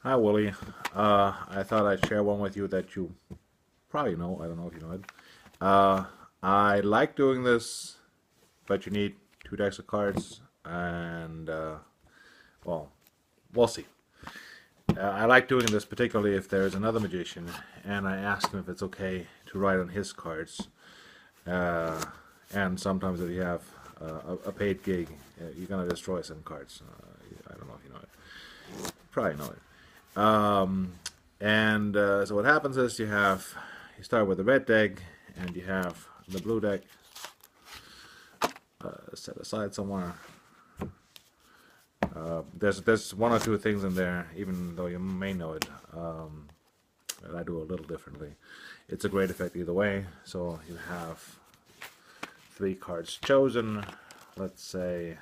Hi, Willie. I thought I'd share one with you that you probably know. I don't know if you know it. Uh, I like doing this, but you need two decks of cards, and well, we'll see. I like doing this particularly if there's another magician, and I ask him if it's okay to write on his cards. Uh, and sometimes if you have a paid gig, you're gonna destroy some cards. I don't know if you know it. Probably know it. And so what happens is you start with the red deck and you have the blue deck set aside somewhere. There's one or two things in there, even though you may know it, that I do a little differently. It's a great effect either way. So you have three cards chosen. Let's say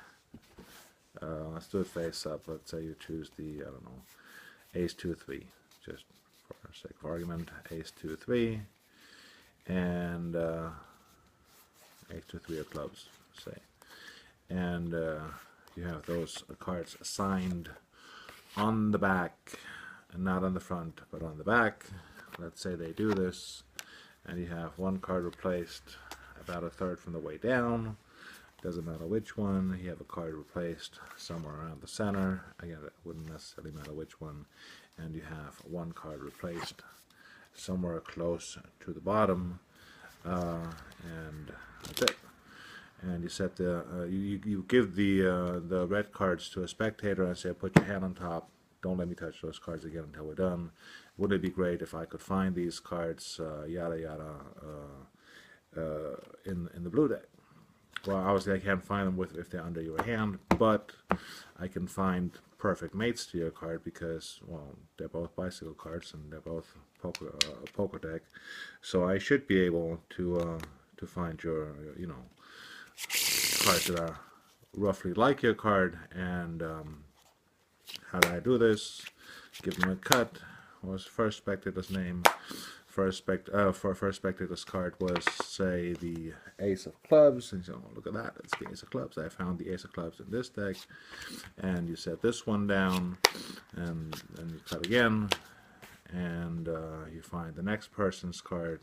let's do it face up. Let's say you choose the, I don't know, ace 2 3, just for sake of argument. Ace 2 3 and ace 2 3 of clubs, say, and you have those cards assigned on the back, and not on the front but on the back. Let's say they do this, and you have one card replaced about a third from the way down. Doesn't matter which one. You have a card replaced somewhere around the center. Again, it wouldn't necessarily matter which one. And you have one card replaced somewhere close to the bottom. And that's it. And you set you give the red cards to a spectator and say, put your hand on top. Don't let me touch those cards again until we're done. Wouldn't it be great if I could find these cards, yada yada, in the blue deck? Well, obviously I can't find them if they're under your hand, but I can find perfect mates to your card because, well, they're both bicycle cards and they're both poker deck. So I should be able to find your cards that are roughly like your card. And how do I do this? Give them a cut. What was first spectator's name? For first spectator's card was, say, the ace of clubs, and so, oh, look at that, it's the ace of clubs. I found the ace of clubs in this deck, and you set this one down, and then you cut again, and you find the next person's card.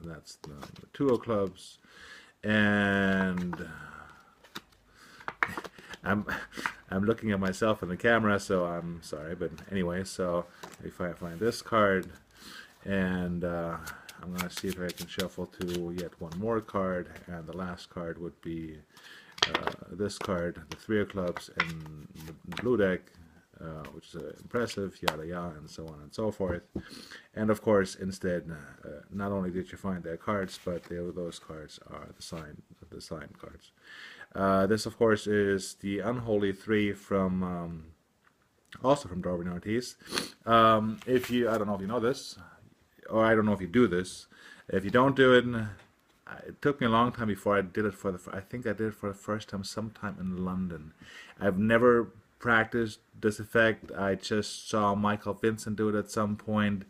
That's the two of clubs, and I'm I'm looking at myself in the camera, so I'm sorry, but anyway, so if I find this card, and I'm going to see if I can shuffle to yet one more card, and the last card would be this card, the three of clubs in the blue deck, which is impressive, yada yada, and so on and so forth. And of course, instead, not only did you find their cards, but those cards are the signed cards. This, of course, is the Unholy 3 from also from Darwin Ortiz. If you, I don't know if you know this, or I don't know if you do this. If you don't do it, it took me a long time before I did it I think I did it for the first time sometime in London. I've never practiced this effect. I just saw Michael Vincent do it at some point.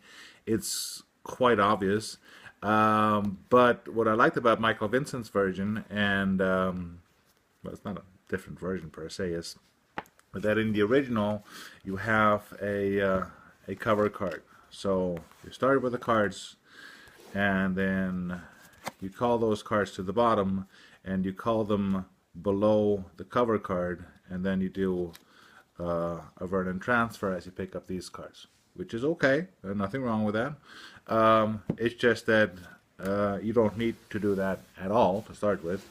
It's quite obvious. But what I liked about Michael Vincent's version, and well, it's not a different version per se, is that in the original you have a cover card. So you start with the cards, and then you call those cards to the bottom, and you call them below the cover card, and then you do a Vernon transfer as you pick up these cards, which is okay. There's nothing wrong with that. It's just that you don't need to do that at all to start with,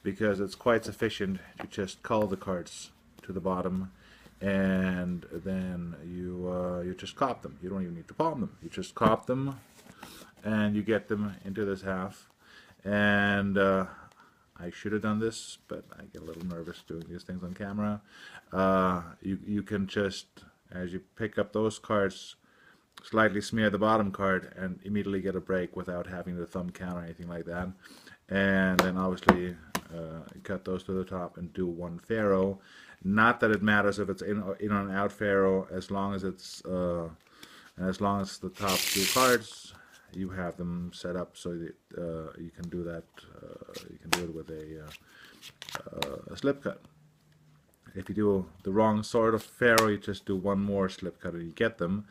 because it's quite sufficient to just call the cards to the bottom, and then you just cop them. You don't even need to palm them. You just cop them, and you get them into this half. And I should have done this, but I get a little nervous doing these things on camera. You can just, as you pick up those cards, slightly smear the bottom card and immediately get a break without having the thumb count or anything like that. And then obviously cut those to the top and do one pharaoh. Not that it matters if it's in or an out pharaoh, as long as it's as long as the top two cards you have them set up so that you can do that. You can do it with a slip cut. if you do the wrong sort of ferro, you just do one more slip cut and you get them.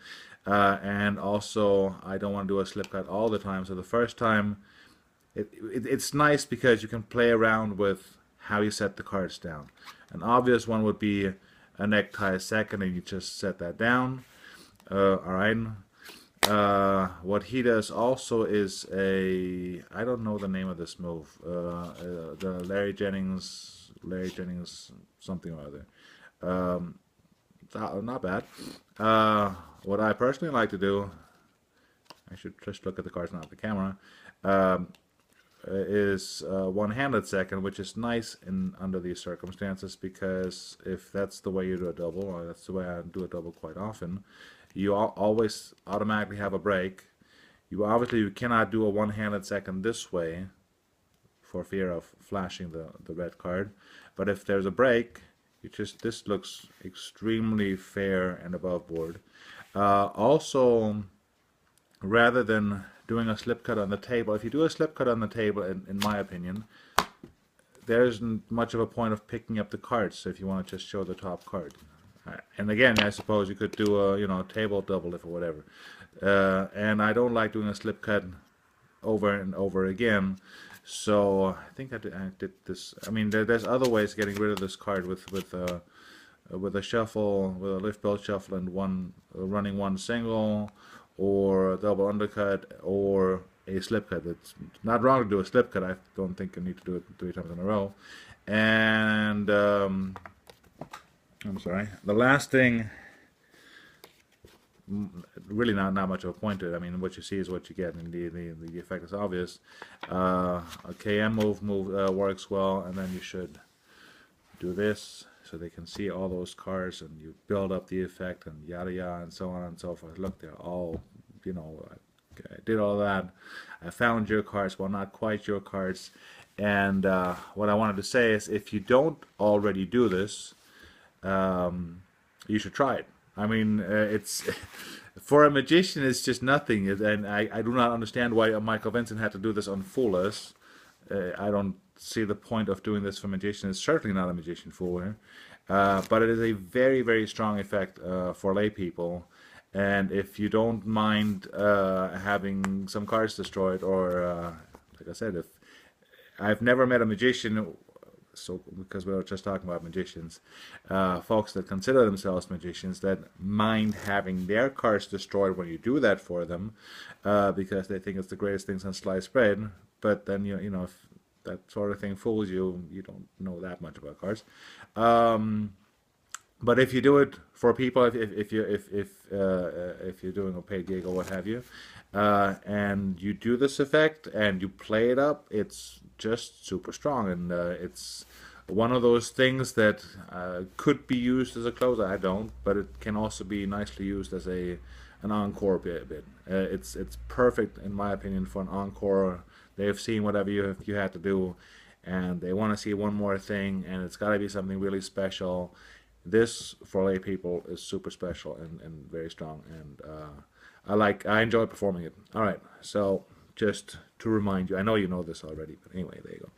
And also, I don't want to do a slip cut all the time, so the first time, it's nice because you can play around with how you set the cards down. An obvious one would be a necktie second, and you just set that down. Alright. What he does also is I don't know the name of this move. The Larry Jennings something or other. Not bad. What I personally like to do, I should just look at the cards, not the camera, is one-handed second, which is nice under these circumstances, because if that's the way you do a double, or that's the way I do a double quite often, you always automatically have a break. You cannot do a one-handed second this way for fear of flashing the red card, but if there's a break, this looks extremely fair and above board. Also, rather than doing a slip cut on the table, if you do a slip cut on the table, in my opinion, there isn't much of a point of picking up the cards if you want to just show the top card. And again, I suppose you could do a table double or whatever. And I don't like doing a slip cut over and over again. So I think I did this. I mean, there's other ways of getting rid of this card with a shuffle, with a lift belt shuffle and running one single, or a double undercut, or a slip cut. It's not wrong to do a slip cut. I don't think you need to do it 3 times in a row. And I'm sorry. The last thing, really not much of a point to it. I mean, what you see is what you get, and the effect is obvious. A KM move works well, and then you should do this so they can see all those cards, and you build up the effect, and yada yada, and so on and so forth. Look, they're all, I did all that. I found your cards, well, not quite your cards. And what I wanted to say is, if you don't already do this, you should try it. I mean, it's for a magician, it's just nothing, and I do not understand why Michael Vincent had to do this on Foolers. I don't see the point of doing this for magicians. It's certainly not a magician Fooler, but it is a very, very strong effect for lay people. And if you don't mind having some cards destroyed, or like I said, if I've never met a magician. So, because we were just talking about magicians, folks that consider themselves magicians that mind having their cards destroyed when you do that for them, because they think it's the greatest thing since sliced bread. But then if that sort of thing fools you, you don't know that much about cards. But if you do it for people, if you're doing a paid gig or what have you, and you do this effect and you play it up, it's just super strong, and it's one of those things that could be used as a closer. I don't, but it can also be nicely used as an encore bit. It's perfect in my opinion for an encore. They've seen whatever you had to do, and they want to see one more thing, and it's got to be something really special. This for lay people is super special and very strong, and I enjoy performing it. All right, so just to remind you, I know you know this already, but anyway, there you go.